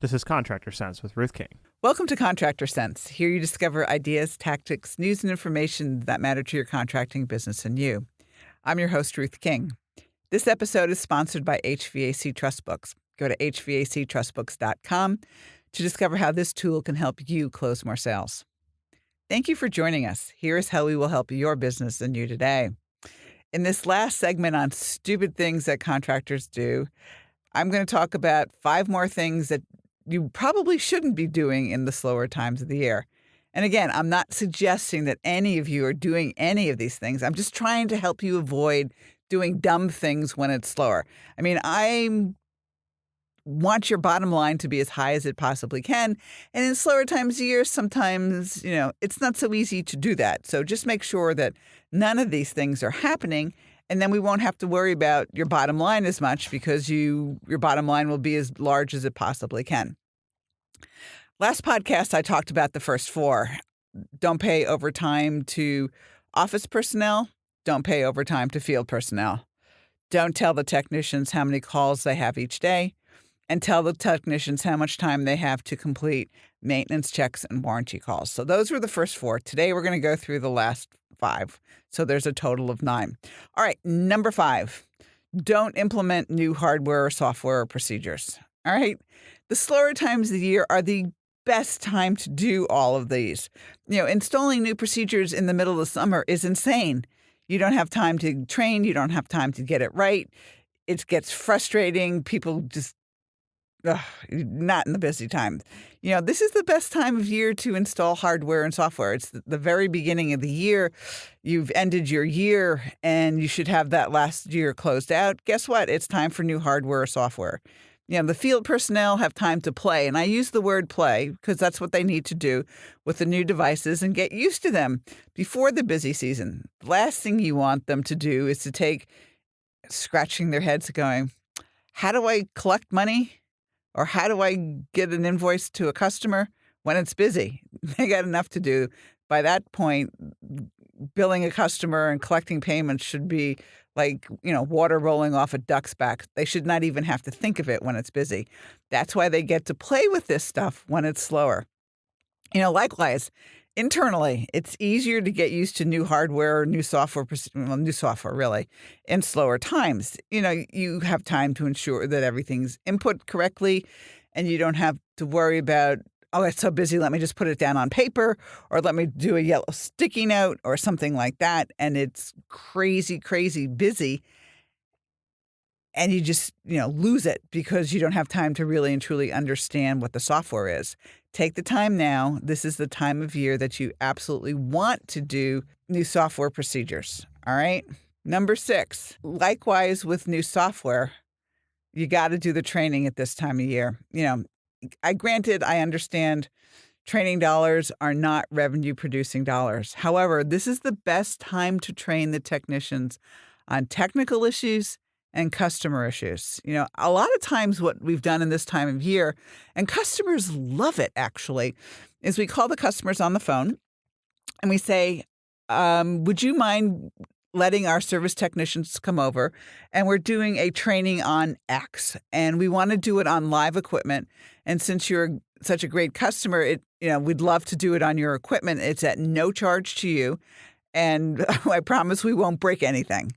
This is Contractor Sense with Ruth King. Welcome to Contractor Sense. Here you discover ideas, tactics, news, and information that matter to your contracting business and you. I'm your host, Ruth King. This episode is sponsored by HVAC Trust Books. Go to hvactrustbooks.com to discover how this tool can help you close more sales. Thank you for joining us. Here is how we will help your business and you today. In this last segment on stupid things that contractors do, I'm going to talk about 5 more things that you probably shouldn't be doing in the slower times of the year. And again, I'm not suggesting that any of you are doing any of these things. I'm just trying to help you avoid doing dumb things when it's slower. I mean, I want your bottom line to be as high as it possibly can. And in slower times of year, sometimes, it's not so easy to do that. So just make sure that none of these things are happening. And then we won't have to worry about your bottom line as much because your bottom line will be as large as it possibly can. Last podcast, I talked about the first 4. Don't pay overtime to office personnel. Don't pay overtime to field personnel. Don't tell the technicians how many calls they have each day. And tell the technicians how much time they have to complete maintenance checks and warranty calls. So those were the first 4. Today, we're going to go through the last 5. So there's a total of 9. All right, number 5, don't implement new hardware or software or procedures. All right, the slower times of the year are the best time to do all of these. Installing new procedures in the middle of the summer is insane. You don't have time to train. You don't have time to get it right. It gets frustrating. People just not in the busy time. This is the best time of year to install hardware and software. It's the very beginning of the year. You've ended your year and you should have that last year closed out. Guess what? It's time for new hardware or software. The field personnel have time to play. And I use the word play because that's what they need to do with the new devices and get used to them before the busy season. The last thing you want them to do is to take scratching their heads going, how do I collect money? Or how do I get an invoice to a customer when it's busy? They got enough to do. By that point, billing a customer and collecting payments should be like, water rolling off a duck's back. They should not even have to think of it when it's busy. That's why they get to play with this stuff when it's slower. Likewise, internally, it's easier to get used to new hardware or new software really, in slower times. You have time to ensure that everything's input correctly and you don't have to worry about, oh, it's so busy, let me just put it down on paper or let me do a yellow sticky note or something like that. And it's crazy, crazy busy. And you just, lose it because you don't have time to really and truly understand what the software is. Take the time now. This is the time of year that you absolutely want to do new software procedures. All right. Number 6, likewise with new software, you got to do the training at this time of year. I understand training dollars are not revenue producing dollars. However, this is the best time to train the technicians on technical issues and customer issues. A lot of times what we've done in this time of year, and customers love it actually, is we call the customers on the phone and we say, would you mind letting our service technicians come over? And we're doing a training on X and we want to do it on live equipment. And since you're such a great customer, we'd love to do it on your equipment. It's at no charge to you. And I promise we won't break anything.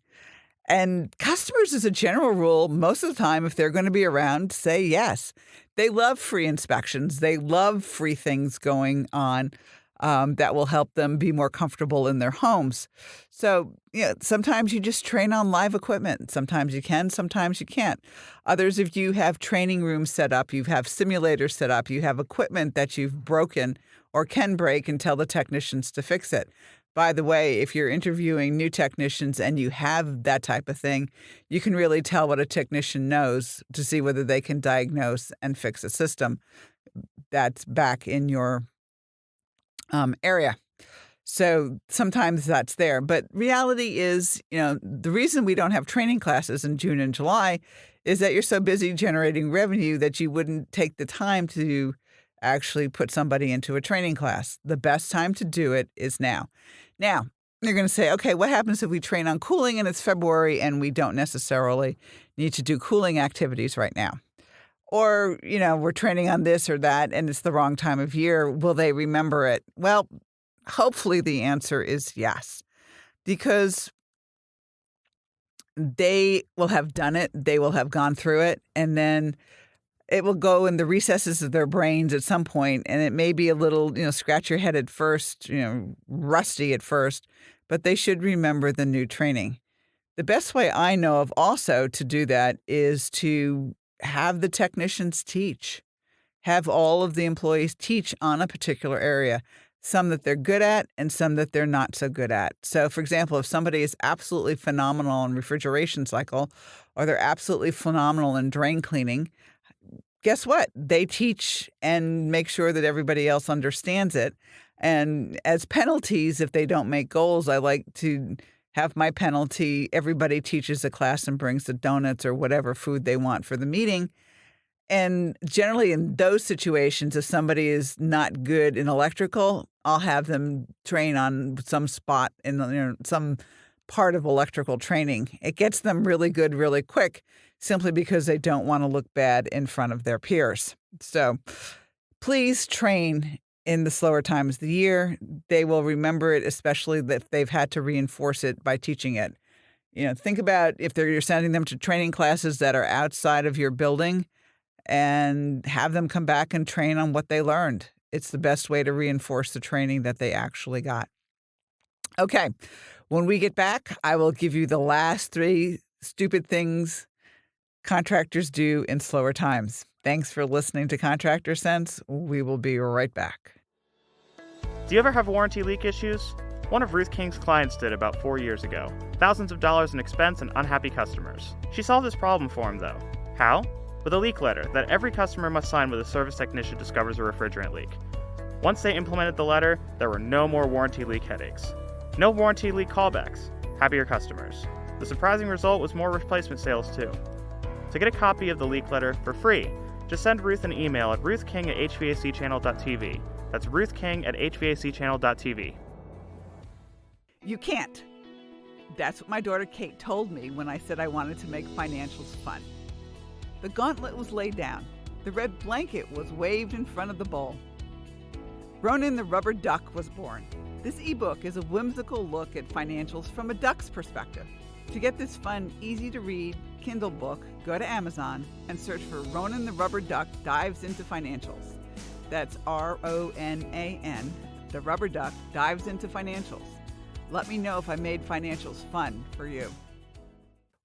And customers, as a general rule, most of the time, if they're going to be around, say yes. They love free inspections. They love free things going on that will help them be more comfortable in their homes. So, sometimes you just train on live equipment. Sometimes you can, sometimes you can't. Others of you have training rooms set up. You have simulators set up. You have equipment that you've broken or can break and tell the technicians to fix it. By the way, if you're interviewing new technicians and you have that type of thing, you can really tell what a technician knows to see whether they can diagnose and fix a system that's back in your area. So sometimes that's there. But reality is, the reason we don't have training classes in June and July is that you're so busy generating revenue that you wouldn't take the time to actually put somebody into a training class. The best time to do it is now. Now, you're going to say, okay, what happens if we train on cooling and it's February and we don't necessarily need to do cooling activities right now? Or, we're training on this or that and it's the wrong time of year. Will they remember it? Well, hopefully the answer is yes, because they will have done it. They will have gone through it. And then it will go in the recesses of their brains at some point, and it may be a little, scratch your head at first, rusty at first, but they should remember the new training. The best way I know of also to do that is to have the technicians teach, have all of the employees teach on a particular area, some that they're good at and some that they're not so good at. So, for example, if somebody is absolutely phenomenal in refrigeration cycle, or they're absolutely phenomenal in drain cleaning, guess what? They teach and make sure that everybody else understands it. And as penalties, if they don't make goals, I like to have my penalty. Everybody teaches a class and brings the donuts or whatever food they want for the meeting. And generally in those situations, if somebody is not good in electrical, I'll have them train on some spot in some part of electrical training. It gets them really good really quick, simply because they don't want to look bad in front of their peers. So please train in the slower times of the year. They will remember it, especially if they've had to reinforce it by teaching it. Think about if you're sending them to training classes that are outside of your building, and have them come back and train on what they learned. It's the best way to reinforce the training that they actually got. Okay, when we get back, I will give you the last 3 stupid things contractors do in slower times. Thanks for listening to Contractor Sense. We will be right back. Do you ever have warranty leak issues? One of Ruth King's clients did about 4 years ago. Thousands of dollars in expense and unhappy customers. She solved this problem for him, though. How? With a leak letter that every customer must sign when a service technician discovers a refrigerant leak. Once they implemented the letter, there were no more warranty leak headaches. No warranty leak callbacks. Happier customers. The surprising result was more replacement sales, too. To get a copy of the leak letter for free, just send Ruth an email at ruthking@hvacchannel.tv. That's ruthking@hvacchannel.tv. You can't. That's what my daughter Kate told me when I said I wanted to make financials fun. The gauntlet was laid down. The red blanket was waved in front of the bowl. Ronan the Rubber Duck was born. This ebook is a whimsical look at financials from a duck's perspective. To get this fun, easy-to-read Kindle book, go to Amazon and search for Ronan the Rubber Duck Dives into Financials. That's RONAN, the Rubber Duck Dives into Financials. Let me know if I made financials fun for you.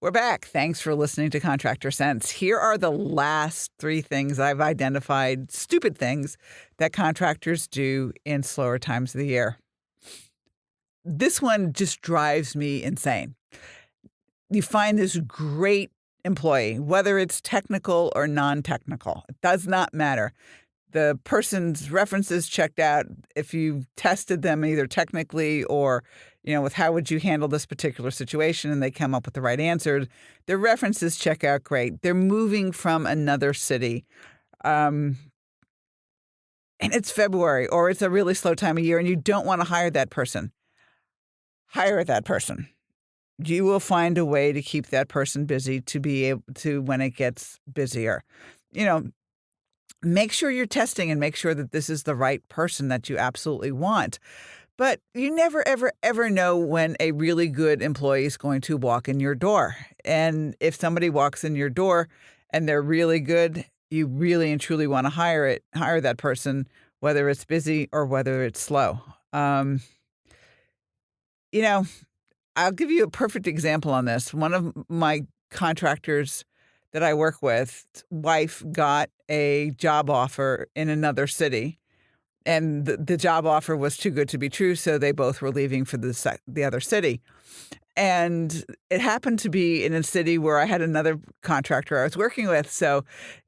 We're back. Thanks for listening to Contractor Sense. Here are the last 3 things I've identified, stupid things that contractors do in slower times of the year. This one just drives me insane. You find this great employee, whether it's technical or non-technical, it does not matter. The person's references checked out. If you tested them either technically or, with how would you handle this particular situation, and they come up with the right answer, their references check out great. They're moving from another city. And it's February or it's a really slow time of year and you don't want to hire that person. Hire that person. You will find a way to keep that person busy to be able to when it gets busier. Make sure you're testing and make sure that this is the right person that you absolutely want. But you never, ever, ever know when a really good employee is going to walk in your door. And if somebody walks in your door and they're really good, you really and truly want to hire that person, whether it's busy or whether it's slow. I'll give you a perfect example on this. One of my contractors that I work with, wife got a job offer in another city, and the job offer was too good to be true, so they both were leaving for the other city. And it happened to be in a city where I had another contractor I was working with, so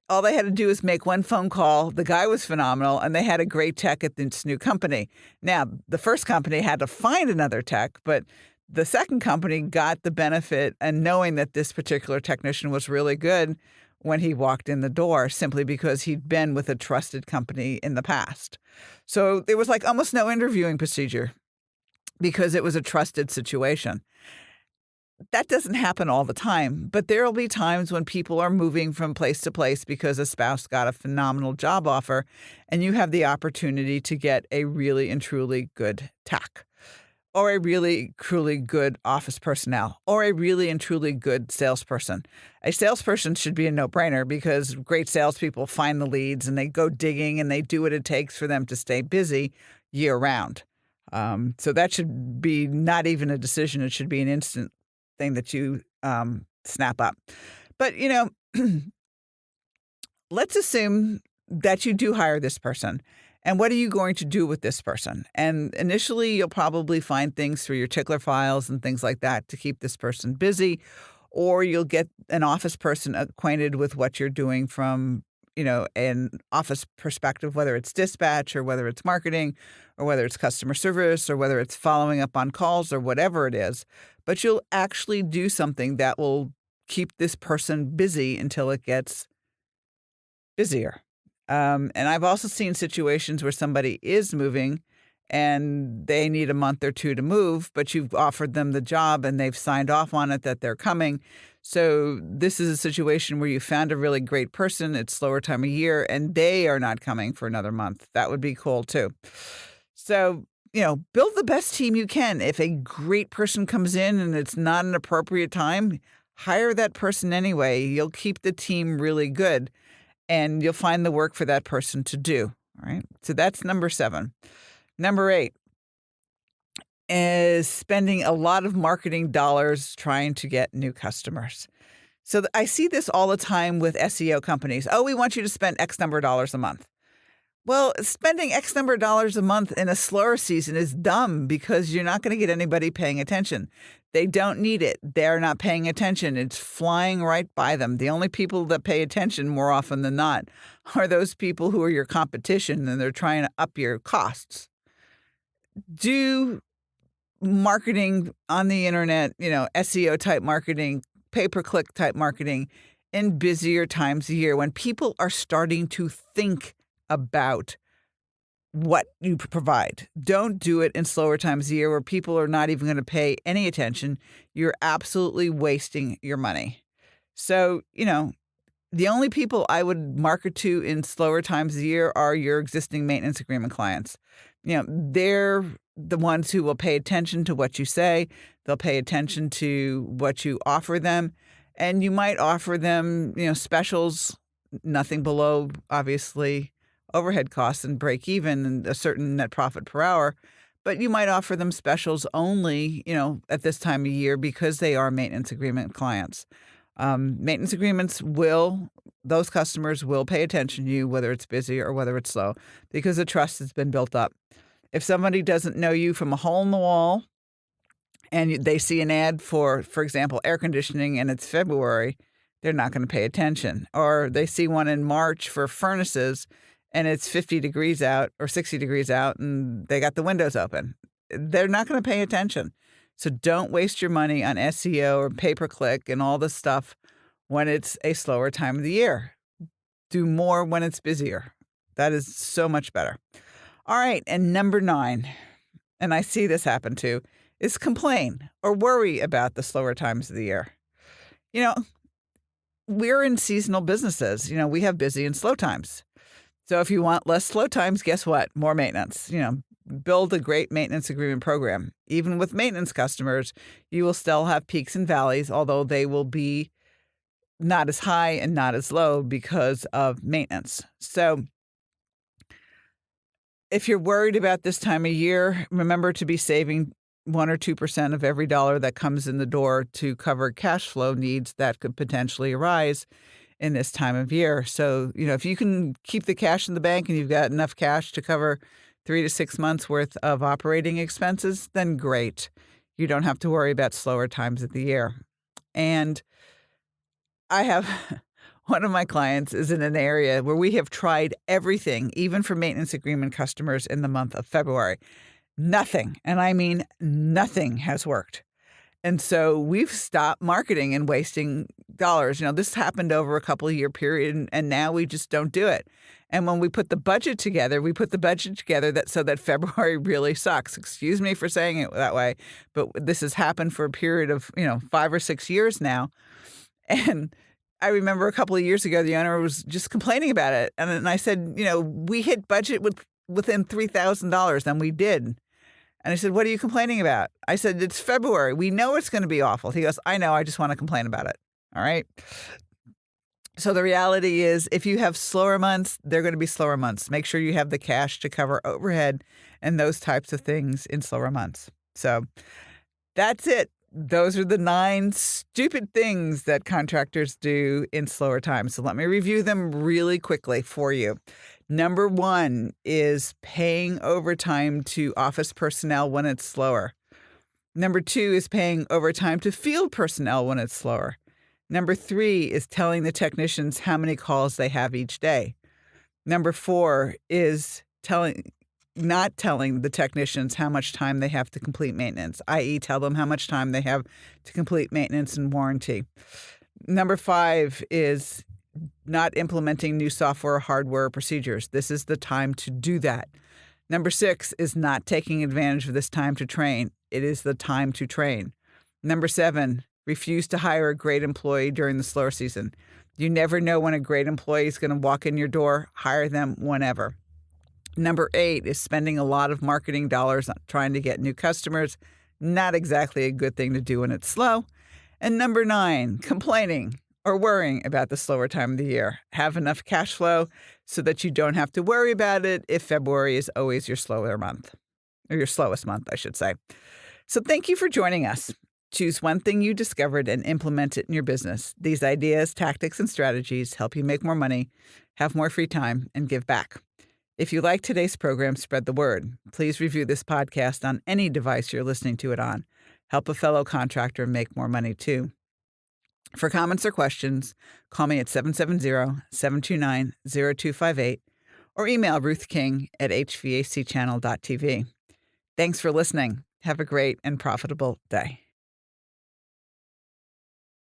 all they had to do was make one phone call. The guy was phenomenal, and they had a great tech at this new company. Now, the first company had to find another tech, but the second company got the benefit and knowing that this particular technician was really good when he walked in the door, simply because he'd been with a trusted company in the past. So there was like almost no interviewing procedure because it was a trusted situation. That doesn't happen all the time, but there will be times when people are moving from place to place because a spouse got a phenomenal job offer, and you have the opportunity to get a really and truly good tech, or a really truly good office personnel, or a really and truly good salesperson. A salesperson should be a no-brainer because great salespeople find the leads and they go digging and they do what it takes for them to stay busy year round. So that should be not even a decision. It should be an instant thing that you snap up. But, let's assume that you do hire this person. And what are you going to do with this person? And initially, you'll probably find things through your tickler files and things like that to keep this person busy, or you'll get an office person acquainted with what you're doing from, an office perspective, whether it's dispatch or whether it's marketing or whether it's customer service or whether it's following up on calls or whatever it is. But you'll actually do something that will keep this person busy until it gets busier. And I've also seen situations where somebody is moving and they need a month or two to move, but you've offered them the job and they've signed off on it that they're coming. So this is a situation where you found a really great person. It's slower time of year and they are not coming for another month. That would be cool too. So, build the best team you can. If a great person comes in and it's not an appropriate time, hire that person anyway. You'll keep the team really good and you'll find the work for that person to do. All right. So that's number 7. Number 8 is spending a lot of marketing dollars trying to get new customers. So I see this all the time with SEO companies. Oh, we want you to spend X number of dollars a month. Well, spending X number of dollars a month in a slower season is dumb because you're not going to get anybody paying attention. They don't need it. They're not paying attention. It's flying right by them. The only people that pay attention more often than not are those people who are your competition and they're trying to up your costs. Do marketing on the internet, SEO type marketing, pay-per-click type marketing in busier times of year when people are starting to think about what you provide. Don't do it in slower times of year where people are not even going to pay any attention. You're absolutely wasting your money. So, the only people I would market to in slower times of year are your existing maintenance agreement clients. They're the ones who will pay attention to what you say. They'll pay attention to what you offer them. And you might offer them, specials, nothing below, obviously, overhead costs and break even and a certain net profit per hour. But you might offer them specials only, at this time of year because they are maintenance agreement clients. Maintenance agreements those customers will pay attention to you, whether it's busy or whether it's slow, because the trust has been built up. If somebody doesn't know you from a hole in the wall and they see an ad for example, air conditioning and it's February, they're not going to pay attention. Or they see one in March for furnaces and it's 50 degrees out or 60 degrees out and they got the windows open. They're not going to pay attention. So don't waste your money on SEO or pay-per-click and all this stuff when it's a slower time of the year. Do more when it's busier. That is so much better. All right. And number 9, and I see this happen too, is complain or worry about the slower times of the year. We're in seasonal businesses. We have busy and slow times. So if you want less slow times, guess what? More maintenance. Build a great maintenance agreement program. Even with maintenance customers, you will still have peaks and valleys, although they will be not as high and not as low because of maintenance. So if you're worried about this time of year, remember to be saving 1 or 2% of every dollar that comes in the door to cover cash flow needs that could potentially arise in this time of year. So, if you can keep the cash in the bank and you've got enough cash to cover 3 to 6 months worth of operating expenses, then great. You don't have to worry about slower times of the year. And I have one of my clients is in an area where we have tried everything, even for maintenance agreement customers in the month of February. Nothing, and I mean nothing, has worked. And so we've stopped marketing and wasting dollars. This happened over a couple of year period, and now we just don't do it. And when we put the budget together, so that February really sucks. Excuse me for saying it that way, but this has happened for a period of, 5 or 6 years now. And I remember a couple of years ago, the owner was just complaining about it. And then I said, we hit budget within $3,000, and we did. And I said, what are you complaining about? I said, it's February. We know it's going to be awful. He goes, I know. I just want to complain about it. All right. So the reality is, if you have slower months, they're going to be slower months. Make sure you have the cash to cover overhead and those types of things in slower months. So that's it. Those are the 9 stupid things that contractors do in slower times. So let me review them really quickly for you. Number 1 is paying overtime to office personnel when it's slower. Number 2 is paying overtime to field personnel when it's slower. Number 3 is telling the technicians how many calls they have each day. Number 4 is not telling the technicians how much time they have to complete maintenance, i.e. tell them how much time they have to complete maintenance and warranty. Number 5 is not implementing new software, hardware, or procedures. This is the time to do that. Number 6 is not taking advantage of this time to train. It is the time to train. Number 7, refuse to hire a great employee during the slower season. You never know when a great employee is going to walk in your door. Hire them whenever. Number 8 is spending a lot of marketing dollars on trying to get new customers. Not exactly a good thing to do when it's slow. And number 9, complaining or worrying about the slower time of the year. Have enough cash flow so that you don't have to worry about it if February is always your slower month, or your slowest month, I should say. So thank you for joining us. Choose one thing you discovered and implement it in your business. These ideas, tactics, and strategies help you make more money, have more free time, and give back. If you like today's program, spread the word. Please review this podcast on any device you're listening to it on. Help a fellow contractor make more money too. For comments or questions, call me at 770-729-0258 or email Ruth King at hvacchannel.tv. Thanks for listening. Have a great and profitable day.